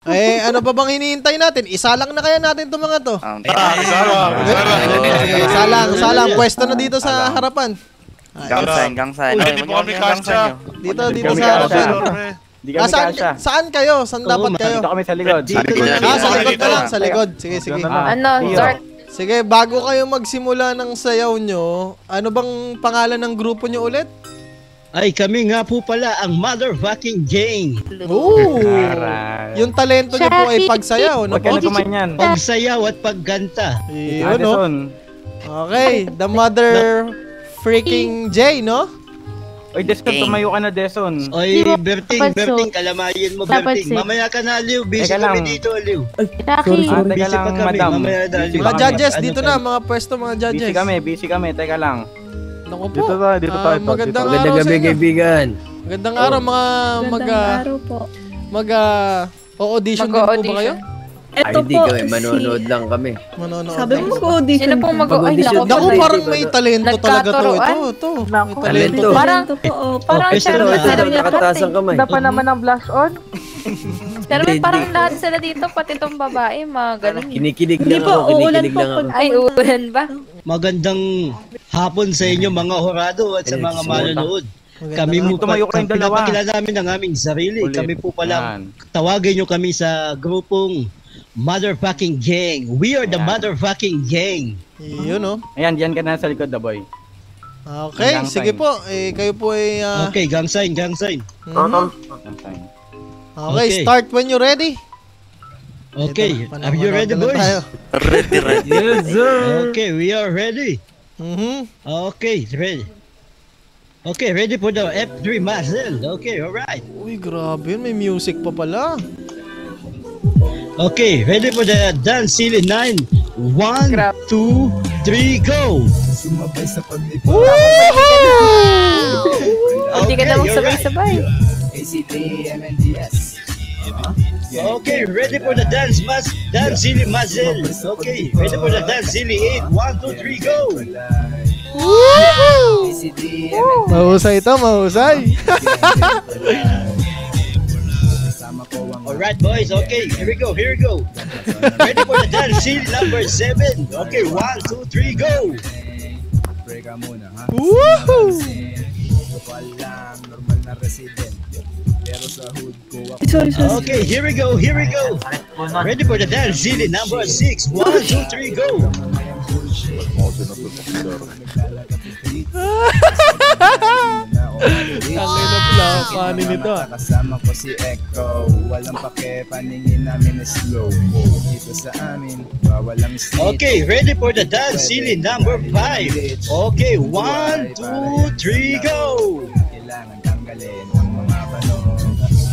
Eh, ano pa bang hinihintay natin? Isalang na kaya natin itong mga to. Isalang. Pwesto na dito sa harapan. Gangsan. Dito sa harapan. Saan kayo? Saan dapat kayo? Dito kami sa likod. Sa likod na lang, sa likod. Sige. Dark. Sige, bago kayo magsimula ng sayaw nyo, ano bang pangalan ng grupo nyo ulit? Ay, kami nga po pala ang Motherfucking Gang. Ooh! Yung talento nyo po ay pagsayaw, no? Huwag ka na kumanyan. Pagsayaw at pagganta. Yun, no? Okay, the Mother freaking J, no? Oy, Deson, tumayo ka na, Deson. Oy, Berting, kalamayin mo, Berting. Mamaya ka na, Liw. Busy kami dito, Liw. Sorry. Teka lang, madam. Mga judges, dito na, mga pwesto, mga judges. Busy kami. Teka lang. Naku po. Dito tayo. Magandang araw sa inyo. Kaibigan. Magandang araw, o-audition din po ba kayo? Eto po, manonood lang kami. Sabi mo mag-audition. Sino pong mag-audition? Naku, parang may talento talaga to. Ito. May talento. Parang Nakataas ang kamay. Pa naman ang blush on. Pero parang lahat sila dito, pati itong babae, mga ganun. Kinikilig lang ako. Ay, ulan ba? Magandang hapon sa inyo, mga horado at sa mga manonood. Kami mo pinapakilala namin ang aming sarili. Kami po pala, tawagin nyo kami sa grupong Motherfucking Gang. We are the Motherfucking Gang. Yun, no? Ayan, diyan ka na sa likod, the boy. Okay, sige po. Kayo po ay... Okay, gang sign. Okay, start when you're ready. Okay, are you ready, boys? Ready. Yes, sir. Okay, we are ready. Okay, ready. Okay, ready for the F3 Mazel. Okay, alright. Uy, grabe yun. May music pa pala. Okay, ready for the dance silly 9. 1, 2, 3, go! Hindi ka na magsabay-sabay. Okay, ready for the dance silly Mazel. Okay, ready for the dance silly 8. 1, 2, 3, go! Woohoo! Mahusay ito, mahusay. Alright, boys, okay, here we go. Ready for the dance scene number 7. Okay, 1, 2, 3, go! Woohoo! Okay, here we go. Ready for the dance scene number 6. 1, 2, 3, go! Ang ina pala, paano nito? Kasama ko si Echo, walang pake, paningin namin is slow. Dito sa amin, walang sleep. Okay, ready for the dance scene number 5. Okay, 1, 2, 3, go! Kailangan tanggalin ang mga panog.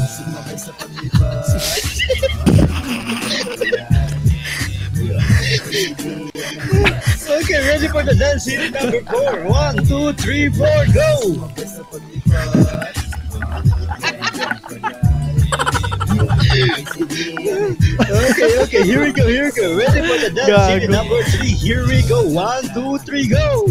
Sumabay sa paglipas. Okay, ready for the dance scene number 4. 1, 2, 3, 4, go! Okay, here we go. Ready for the dance scene number 3. Here we go. 1, 2, 3, go!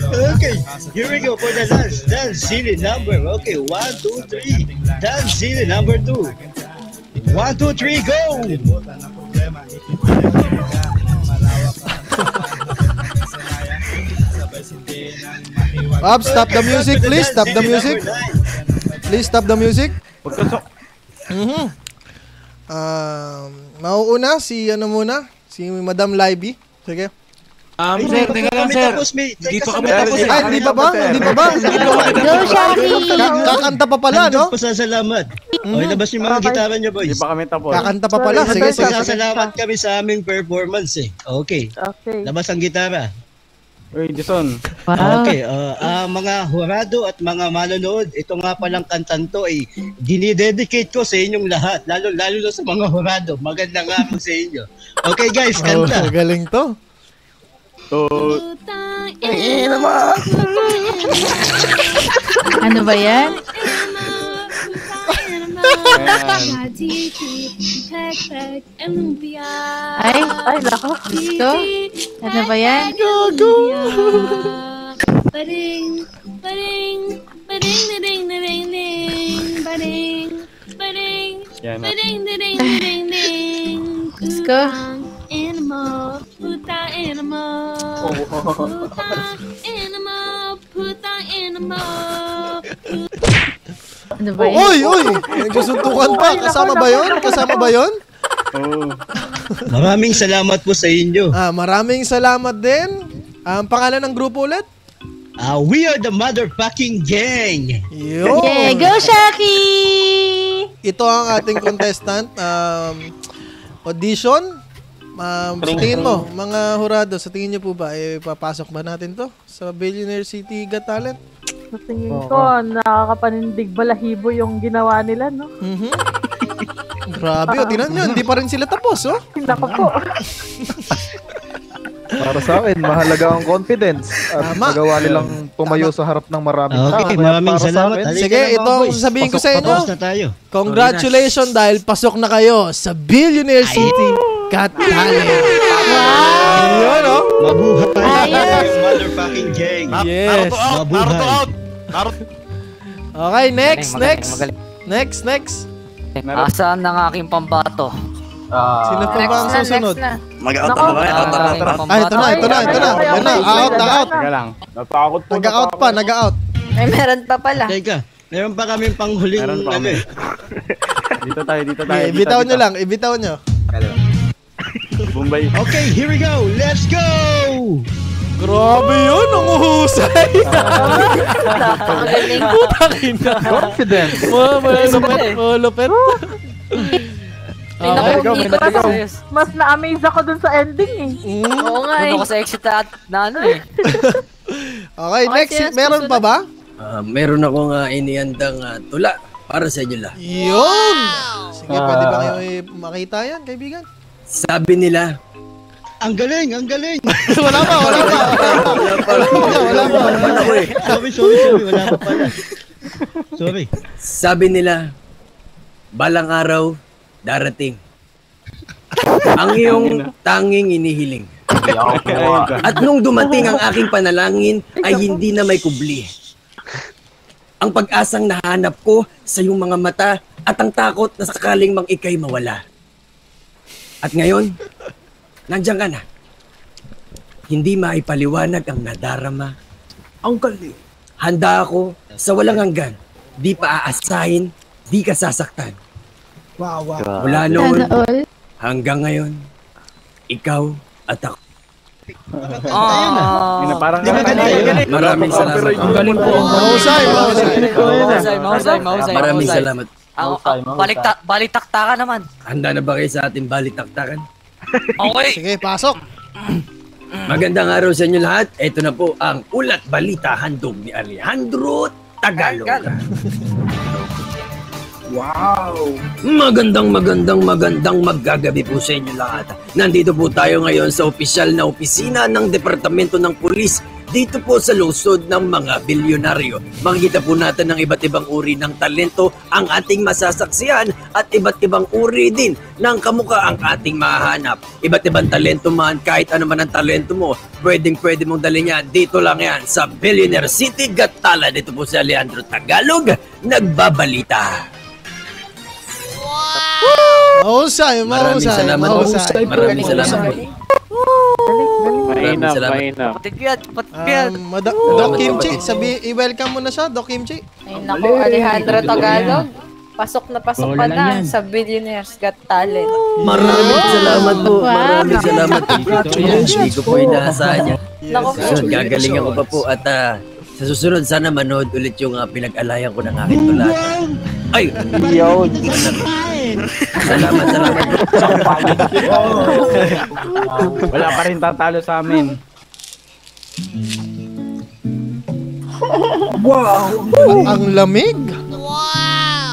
Okay, here we go for the dance scene number. Okay, 1, 2, 3. Dance scene number 2. 1, 2, 3, go! Bob, stop the music, please. Stop the music. Please stop the music. Mauuna si si Madam Libby. Sige. Sir, teka lang, sir. Hindi pa kami tapos. Ay, hindi pa ba? Go, Shari! Kakanta pa pala, no? Pasasalamat. O, ilabas yung mga gitara nyo, boys. Hindi pa kami tapos. Kakanta pa pala. Sige. Pasasalamat kami sa aming performance, eh. Okay. Labas ang gitara. Uy, Deson. Okay, mga hurado at mga manonood, ito nga palang kantan to ay dinidedicate ko sa inyong lahat, lalo na sa mga hurado. Magandang araw sa inyo. Okay guys, kanta. Galing to. Ano ba yan? Ay, lako. Gusto. Ano ba yan? Gago. Bading, bading, bading, bading, bading, bading, bading, bading, bading, bading, bading, bading. Let's go. Animal, putang animal, putang animal, putang animal. Ano ba yun? Uy! Nagsusuntukan pa. Kasama ba yun? Maraming salamat po sa inyo. Maraming salamat din. Ang pangalan ng grupo ulit? We are the motherfucking gang. Yo! Yeah, go Shaki! Ito ang ating contestant. Audition. Sa tingin mo, mga hurado, sa tingin nyo po ba, papasok ba natin to sa Billionaire City Got Talent? Sa tingin ko, nakakapanindig balahibo yung ginawa nila, no? Grabe, tingnan nyo, hindi pa rin sila tapos, oh. Nako po. Para sa akin, mahalaga ang confidence at magawa nilang tumayo sa harap ng maraming tao. Okay, maraming salamat. Sige, ito ang sasabihin ko sa inyo. Tapos na tayo. Congratulations dahil pasok na kayo sa Billionaire City Got Talent. Wow! Yun, oh. Mabuhay. Motherfucking gang. Yes. Mabuhay. Okay, next. Asaan ang aking pambato? Sino pa ba ang susunod? Mag-out na ba? Ito na. Yan na, out. Teka lang. Natakot po. Nag-out. May meron pa pala. Teka, meron pa kaming panghuling Dito tayo. Ibitaw nyo. Bombay. Okay, here we go. Let's go! Grabe yun, ang uhusay. Napakagaling. Confident. Malupet. May nakapagkiko. Mas na-amaze ako dun sa ending eh. Oo nga eh. Doon ako sa exit na ano eh. Okay, next. Meron pa ba? Meron akong inihandang tula para sa inyo lahat. Yun! Sige, pwede ba kayo makita yan, kaibigan? Sabi nila, ang galing! Wala pa. Sorry, wala pa pala. Sorry. Sabi nila, balang araw, darating. Ang iyong tanging inihiling. At nung dumating ang aking panalangin, ay hindi na may kubli. Ang pag-asang nahanap ko sa iyong mga mata at ang takot na sakaling mang ikay mawala. At ngayon, nandiyan ka na. Hindi maipaliwanag ang nadarama. Ang galing. Handa ako sa walang hanggan. Di pa aasahin, di ka sasaktan. Wow. Mula noon hanggang ngayon, ikaw at ako. Maraming salamat. Ang galing po. Mahusay. Maraming salamat. Balitaktakan naman. Handa na ba kayo sa ating balitaktakan? Okay. Sige, pasok. Magandang araw sa inyo lahat. Ito na po ang Ulat Balita handog ni Alejandro Tagalog. Wow! Magandang maggagabi po sa inyo lahat. Nandito po tayo ngayon sa opisyal na opisina ng Departamento ng Pulis dito po sa lungsod ng mga bilyonaryo. Makikita po natin ng iba't ibang uri ng talento ang ating masasaksihan at iba't ibang uri din ng kamukha ang ating mahahanap. Iba't ibang talento man, kahit ano man ang talento mo, pwede mong dalhin yan. Dito lang yan sa Billionaire City Got Talent. Dito po si Alejandro Tagalog, nagbabalita. Mahusay. Maraming salamat. Patipiyat. Doc Kimchi, i-welcome mo na siya, Doc Kimchi. Ay naku, Alejandro Tagalog. Pasok na sa Billionaires Got Talent. Maraming salamat po. Maraming salamat po. Hindi ko po inaasahan niya. Gagalingan ko pa po at sa susunod sana manood ulit yung pinag-alayan ko ng aking tulad. Ay! Salamat. Wala pa rin tatalo sa amin. Wow! Ang lamig!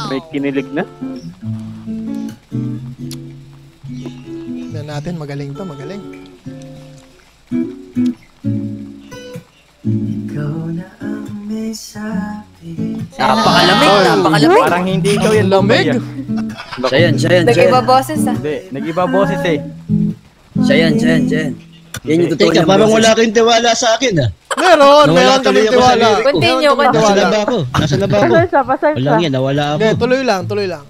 May kinilig na. Tignan natin, magaling to, magaling. Napakalamig. Parang hindi ikaw yung lamig. Siya yan. Nag-iba boses Hindi, nag-iba boses eh. Siya yan. Yan yung totoo Teka, niyang parang boses. wala kayong tiwala sa akin Meron kami tiwala. Continue, Nasa na ba ako? Nasa na ba ako? Pasensya. Wala yan, nawala ako. Hindi, tuloy lang.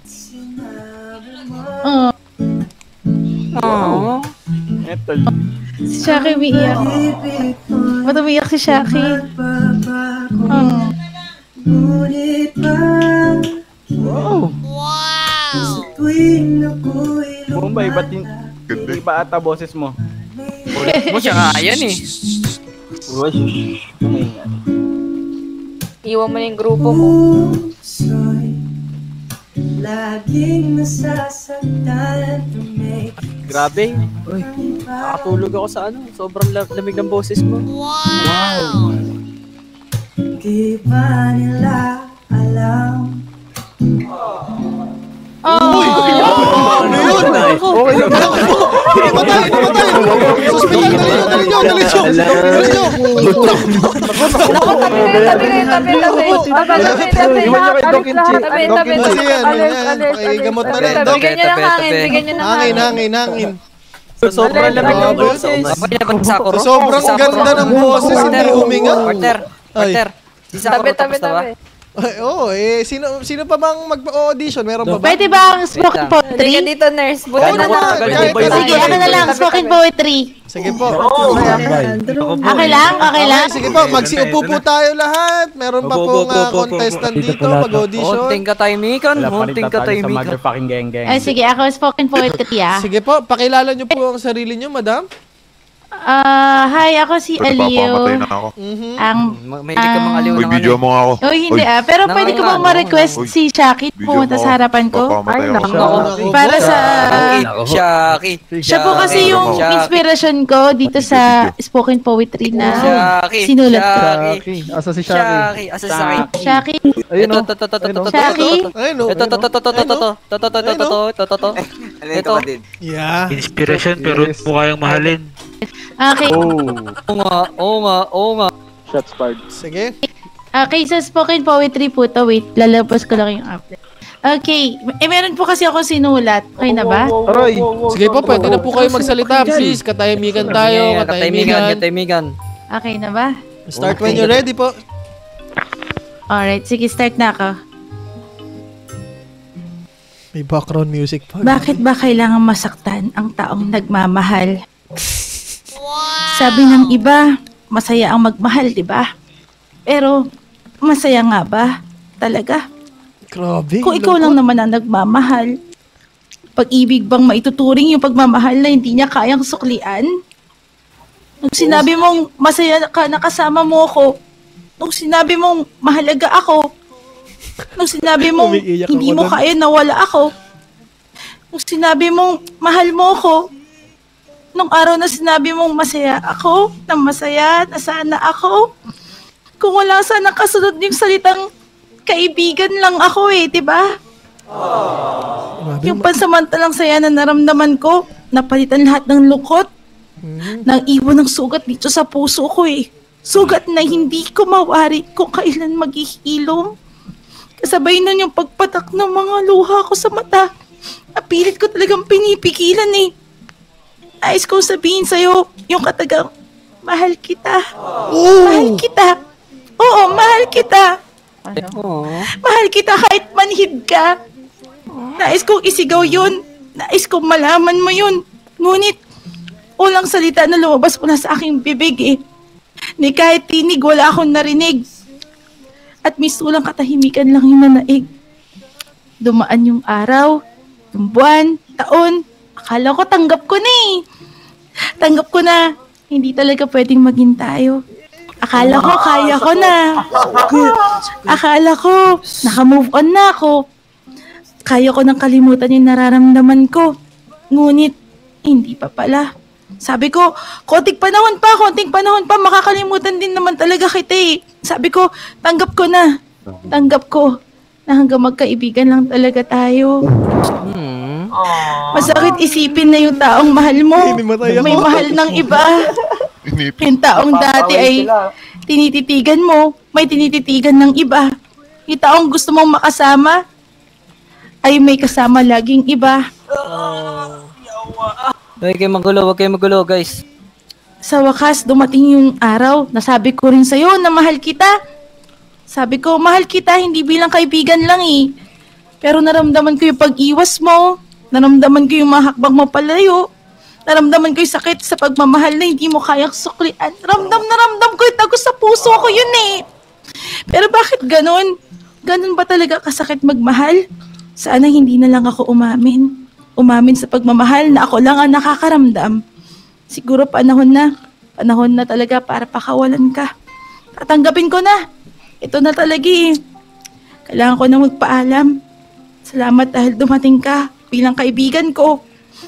Eto. Si Shaki umiiyak. Ba't umiiyak si Shaki? Wow! Bombay, ba't hindi ba ata boses mo? Ulit mo siya nga yan eh. Iwan mo na yung grupo mo. Laging nasasaktan. Grabe. Uy, nakatulog ako sa sobrang lamig ng boses mo. Wow! Di ba nila alam? Uy! Ano yun? Okay na ba? Matay! Suspital! Dali nyo! Tabi. Iwan nyo kay Doc Inchi. Kasi yan. Pakigamot na rin. Bigyan nyo ng Hangin. Sobrang lamig ng boses. Sobrang ganda ng boses. Hindi huminga. Partner. Tabi. Sino pa bang mag-audition? Meron pa ba? Pwede ba ang spoken poetry? Hindi ka dito, nurse. Buti na lang. Sige, ano na lang, spoken poetry. Sige po. Okay lang? Sige po, magsiupo po tayo lahat. Meron pa pong contestant dito mag-audition. Hunting katahimikan. Wala pa rin tatalo sa motherfucking geng. Ay, sige, ako spoken poetry Sige po, pakilala nyo po ang sarili nyo, madam. Hi, ako si Aliw. May hindi ka mga aliw ng video mo ako. Hindi pero pwede ko bang ma-request si Shaki pumunta sa harapan ko? Ay, para sa... Shaki. Siya po kasi yung inspiration ko dito sa spoken poetry na sinulat ko. Asa si Shaki? Shaki. Ayun o. Shaki. Ito. Yeah. Inspiration pero mukha yung mahalin. Okay. Oo nga. Shots fired. Sige. Okay, sa spoken poetry po to. Wait, lalabas ko lang yung update. Okay. Meron po kasi ako sinulat. Okay na ba? Aray. Sige po, pwede na po kayo magsalita. Please, katahimikan tayo. Katahimikan. Okay na ba? Start when you're ready po. Alright, sige, start na ako. May background music pa. Bakit ba kailangan masaktan ang taong nagmamahal? Sabi ng iba, masaya ang magmahal, di ba? Pero, masaya nga ba? Talaga? Grabe. Kung ikaw lang naman ang nagmamahal, pag-ibig bang maituturing yung pagmamahal na hindi niya kayang suklian? Nung sinabi mong masaya ka na kasama mo ako, nung sinabi mong mahalaga ako, nung sinabi mong hindi mo kaya nawala ako, nung sinabi mong mahal mo ako, nung araw na sinabi mong masaya ako, na masaya, na sana ako, kung wala sana kasunod yung salitang kaibigan lang ako diba? Yung pansamantalang saya na naramdaman ko, napalitan lahat ng lungkot, nang iwan ng sugat dito sa puso ko Sugat na hindi ko mawari kung kailan maghihilom. Kasabay nun yung pagpatak ng mga luha ko sa mata. Napilit ko talagang pinipigilan Nais kong sabihin sa'yo yung katagang, mahal kita. Mahal kita. Oo, mahal kita. Mahal kita kahit manhid ka. Nais kong isigaw yun. Nais kong malaman mo yun. Ngunit, walang salita na lumabas mula sa aking bibig Ni kahit tinig, wala akong narinig. At misulang katahimikan lang yung nanaig. Dumaan yung araw, yung buwan, taon. Akala ko tanggap ko na Tanggap ko na hindi talaga pwedeng maging tayo. Akala ko kaya ko na. Akala ko naka-move on na ako. Kaya ko nang kalimutan yung nararamdaman ko. Ngunit hindi pa pala. Sabi ko, konting panahon pa, makakalimutan din naman talaga kita Sabi ko, tanggap ko na. Tanggap ko na hanggang magkaibigan lang talaga tayo. Masakit isipin na yung taong mahal mo may mahal ng iba. Yung taong dati ay tinititigan mo, may tinititigan ng iba. Yung taong gusto mong makasama ay may kasama laging iba. Huwag kayo magulo, guys. sa wakas dumating yung araw na sabi ko rin sa'yo na mahal kita. Sabi ko, mahal kita hindi bilang kaibigan lang eh. Pero naramdaman ko yung pag-iwas mo, naramdaman ko yung mga hakbang mo palayo, naramdaman ko yung sakit sa pagmamahal na hindi mo kayang suklian. Ramdam ko yung tagos sa puso ko yun eh. Pero bakit ganun? Ganun ba talaga kasakit magmahal? Sana hindi na lang ako umamin. Umamin sa pagmamahal na ako lang ang nakakaramdam. Siguro panahon na talaga para pakawalan ka. Tatanggapin ko na. Ito na talaga eh. Kailangan ko na magpaalam. Salamat dahil dumating ka bilang kaibigan ko.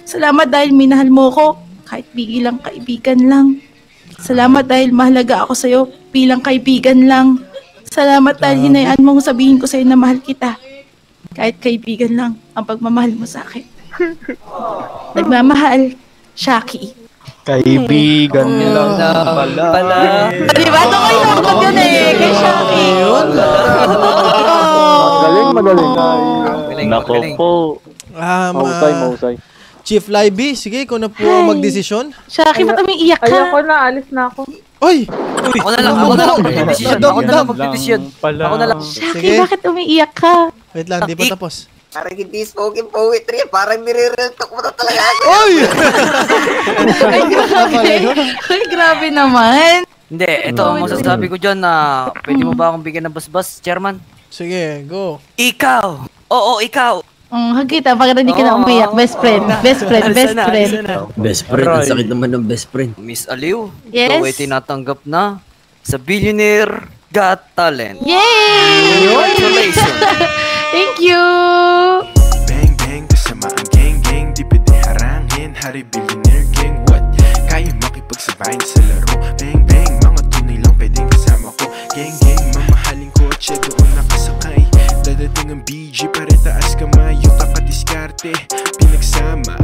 Salamat dahil minahal mo ko kahit bilang kaibigan lang. Salamat dahil mahalaga ako sa'yo bilang kaibigan lang. Salamat dahil hinayaan mong sabihin ko sa'yo na mahal kita. Kahit kaibigan lang ang pagmamahal mo sa akin. Nagmamahal, Shaki. Kaibigan lang pala. Diba? Ito kayo ako yun eh. Kay Shaki. Magaling. Nako po. Mausay. Chief Libby, sige, ikaw na po ang magdesisyon. Shaki, ba't umiiyak ka? Ayoko na, alis na ako. Oy! Ako na lang magdesisyon. Ako na lang. Shaki, bakit umiiyak ka? Wait lang, di pa tapos. Parang hindi spoken poetry. Parang nire-real talk mo na talaga. Oy! Ay, grabe naman. Hindi, ito ang masasabi ko dyan na pwede mo ba akong bigyan ng basbas, chairman? Sige, go. Ikaw! Oo, ikaw! Hagita, bakit hindi ka na umiyak? Best friend. Best friend, ang sakit naman ng best friend. Miss Aliw, yes? ikaw ay tinatanggap na sa Billionaire Got Talent. Yay! Congratulations! Thank you! Bang bang, kasama ang gang gang. Di pwede harangin, hari Billionaire Gang. What? Kaya makipagsabayin sa laro. Bang bang, mga tunay lang pwedeng kasama ko. Gang gang, mamahaling kotse doon nakasakay. Dadating ang BG, pare taas kamay. Yung takadiskarte, pinagsama